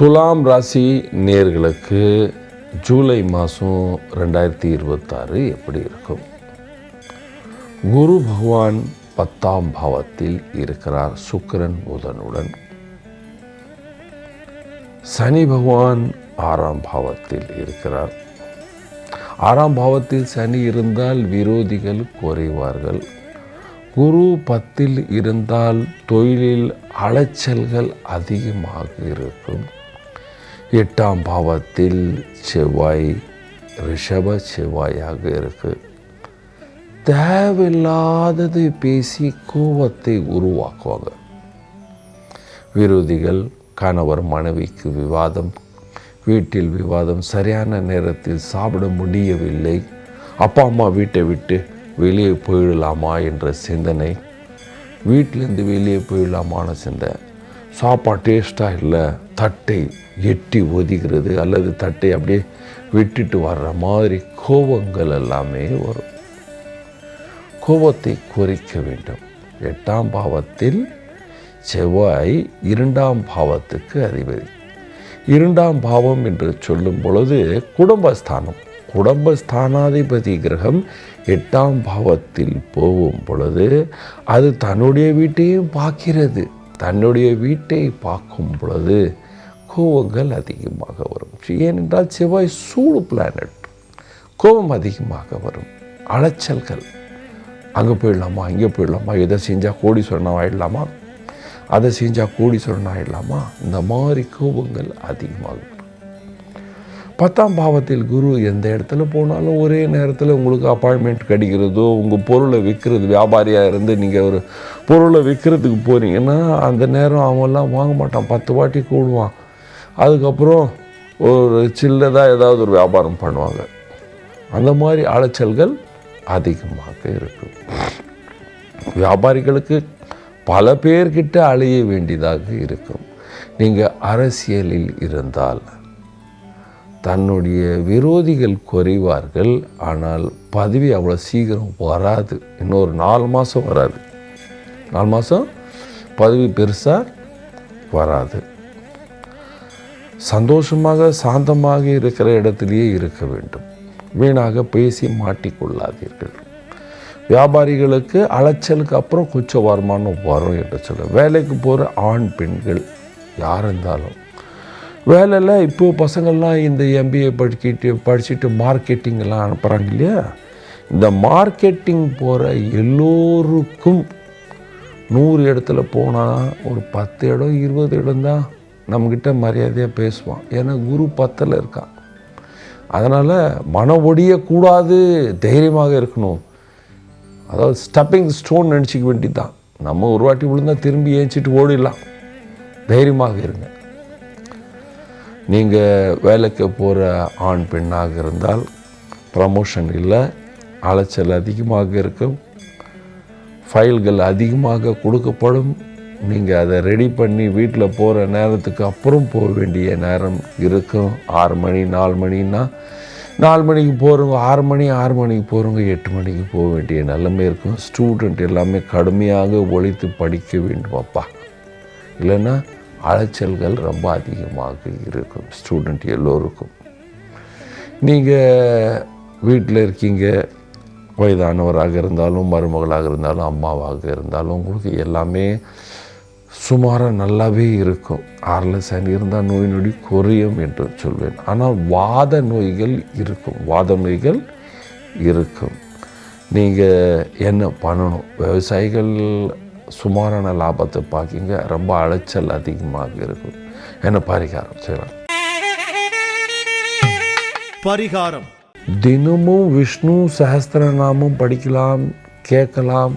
துலாம் ராசி நேர்களுக்கு ஜூலை மாதம் 2026 எப்படி இருக்கும்? குரு பகவான் 10ஆம் பாவத்தில் இருக்கிறார் சுக்கிரன் புதனுடன். சனி பகவான் 6ஆம் பாவத்தில் இருக்கிறார். 6ஆம் பாவத்தில் சனி இருந்தால் விரோதிகள் குறைவார்கள். குரு 10ல் இருந்தால் தொழிலில் அலைச்சல்கள் அதிகமாக இருக்கும். 8ஆம் பாவத்தில் செவ்வாய் ரிஷப செவ்வாயாக இருக்கு. தேவையில்லாதது பேசி கோபத்தை உருவாக்குவாங்க. விரோதிகள், கணவர் மனைவிக்கு விவாதம், வீட்டில் விவாதம், சரியான நேரத்தில் சாப்பிட முடியவில்லை, அப்பா அம்மா வீட்டை விட்டு வெளியே போயிடலாமா என்ற சிந்தனை, வீட்டிலேருந்து வெளியே போயிடலாமான சிந்தனை, சாப்பாடு டேஸ்ட்டாக இல்லை, தட்டை எட்டி ஒதுக்கிறது அல்லது தட்டை அப்படியே விட்டுட்டு வர்ற மாதிரி கோபங்கள் எல்லாமே வரும். கோபத்தை குறைக்க வேண்டும். 8ஆம் பாவத்தில் செவ்வாய் 2ஆம் பாவத்துக்கு அதிபதி. 2ஆம் பாவம் என்று சொல்லும் பொழுது குடும்பஸ்தானம். குடும்பஸ்தானாதிபதி கிரகம் 8ஆம் பாவத்தில் போகும் பொழுது அது தன்னுடைய வீட்டையும் பார்க்கிறது. தன்னுடைய வீட்டை பார்க்கும் பொழுது கோபங்கள் அதிகமாக வரும். ஏனென்றால் செவ்வாய் சூடு பிளானட். கோபம் அதிகமாக வரும். அலைச்சல்கள், அங்கே போயிடலாமா, இங்கே போயிடலாமா, எதை செஞ்சால் கோடீஸ்வரன் ஆகிடலாமா, அதை செஞ்சால் கோடீஸ்வரன் ஆகிடலாமா, இந்த மாதிரி கோபங்கள் அதிகமாக வரும். 10ஆம் பாவத்தில் குரு எந்த இடத்துல போனாலும் ஒரே நேரத்தில் உங்களுக்கு அப்பாயின்மெண்ட் கிடைக்கிறதோ, உங்கள் பொருளை விற்கிறது, வியாபாரியாக இருந்து நீங்கள் ஒரு பொருளை விற்கிறதுக்கு போகிறீங்கன்னா அந்த நேரம் அவன்லாம் வாங்க மாட்டான், 10 வாட்டி கூடுவான். அதுக்கப்புறம் ஒரு சில்லதாக ஏதாவது ஒரு வியாபாரம் பண்ணுவாங்க. அந்த மாதிரி அலைச்சல்கள் அதிகமாக இருக்கும். வியாபாரிகளுக்கு பல பேர்கிட்ட அலைய வேண்டியதாக இருக்கும். நீங்கள் அரசியலில் இருந்தால் தன்னுடைய விரோதிகள் குறைவார்கள். ஆனால் பதவி அவ்வளோ சீக்கிரம் வராது. இன்னொரு 4 மாதம் வராது. 4 மாதம் பதவி பெருசாக வராது. சந்தோஷமாக சாந்தமாக இருக்கிற இடத்துலையே இருக்க வேண்டும். வீணாக பேசி மாட்டிக்கொள்ளாதீர்கள். வியாபாரிகளுக்கு அலைச்சலுக்கு அப்புறம் கொஞ்சம் வருமானம் வரும் என்று சொல்ல. வேலைக்கு போகிற ஆண் பெண்கள் யார் இருந்தாலும் வேலையில் இப்போது பசங்கள்லாம் இந்த MBA படிச்சுட்டு மார்க்கெட்டிங்கெல்லாம் அனுப்புகிறாங்க இல்லையா? இந்த மார்க்கெட்டிங் போகிற எல்லோருக்கும் 100 இடத்துல போனால் ஒரு 10 இடம் 20 இடம் தான் நம்மக்கிட்ட மரியாதையாக பேசுவான். ஏன்னா குரு 10ல் இருக்கான். அதனால் மனம் ஒடியக்கூடாது, தைரியமாக இருக்கணும். அதாவது ஸ்டெப்பிங் ஸ்டோன் நினச்சிக்க வேண்டியது தான். நம்ம ஒரு வாட்டி விழுந்தால் திரும்பி ஏஞ்சிட்டு ஓடிடலாம். தைரியமாக இருங்க. நீங்கள் வேலைக்கு போகிற ஆண் பெண்ணாக இருந்தால் ப்ரமோஷன் இல்லை, அலைச்சல் அதிகமாக இருக்கும், ஃபைல்கள் அதிகமாக கொடுக்கப்படும். நீங்கள் அதை ரெடி பண்ணி வீட்டில் போகிற நேரத்துக்கு அப்புறம் போக வேண்டிய நேரம் இருக்கும். 6 மணி 4 மணின்னா 4 மணிக்கு போகிறவங்க 6 மணிக்கு போகிறவங்க 8 மணிக்கு போக வேண்டிய நிலைமை இருக்கும். ஸ்டூடெண்ட் எல்லாமே கடுமையாக உழைத்து படிக்க வேண்டும் அப்பா. இல்லைன்னா அலைச்சல்கள் ரொம்ப அதிகமாக இருக்கும் ஸ்டூடெண்ட் எல்லோருக்கும். நீங்கள் வீட்டில் இருக்கீங்க, வயதானவராக இருந்தாலும், மருமகளாக இருந்தாலும், அம்மாவாக இருந்தாலும் உங்களுக்கு எல்லாமே சுமாராக நல்லாவே இருக்கும். 6ல் சனி இருந்தால் நோய் நொடி குறையும் என்று சொல்வேன். ஆனால் வாத நோய்கள் இருக்கும். நீங்கள் என்ன பண்ணணும்? விவசாயிகள் சுமாரான லாபத்தை பார்க்கிங்க, ரொம்ப அலைச்சல் அதிகமாக இருக்கும். என்ன பரிகாரம் செய்யலாம்? பரிகாரம் தினமும் விஷ்ணு சஹஸ்ரநாமம் படிக்கலாம், கேட்கலாம்,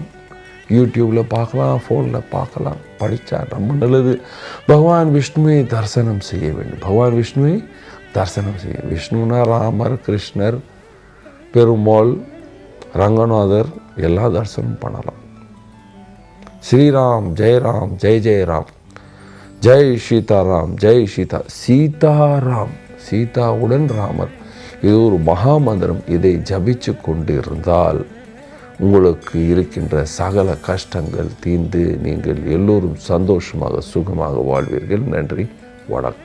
யூடியூப்பில் பார்க்கலாம், ஃபோனில் பார்க்கலாம். படித்தா ரொம்ப நல்லது. பகவான் விஷ்ணுவை தரிசனம் செய்ய வேண்டும். பகவான் விஷ்ணுவை தரிசனம் செய்ய. விஷ்ணுனா ராமர், கிருஷ்ணர், பெருமாள், ரங்கநாதர் எல்லாம் தரிசனம் பண்ணலாம். ஸ்ரீராம் ஜெயராம் ஜெய் ஜெயராம், ஜெய் சீதாராம் ஜெய் சீதாராம், சீதாவுடன் ராமர். இது ஒரு மகா மந்திரம். இதை ஜபிச்சு கொண்டு இருந்தால் உங்களுக்கு இருக்கின்ற சகல கஷ்டங்கள் தீர்ந்து நீங்கள் எல்லோரும் சந்தோஷமாக சுகமாக வாழ்வீர்கள். நன்றி, வணக்கம்.